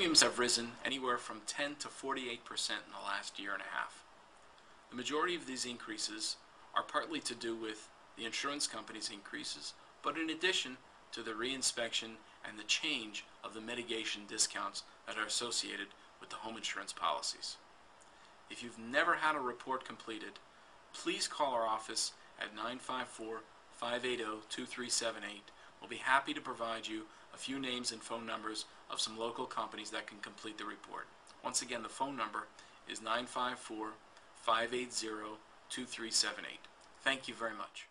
Premiums have risen anywhere from 10 to 48% in the last year and a half. The majority of these increases are partly to do with the insurance company's increases, but in addition to the reinspection and the change of the mitigation discounts that are associated with the home insurance policies. If you've never had a report completed, please call our office at 954-580-2378. We'll be happy to provide you a few names and phone numbers of some local companies that can complete the report. Once again, the phone number is 954-580-2378. Thank you very much.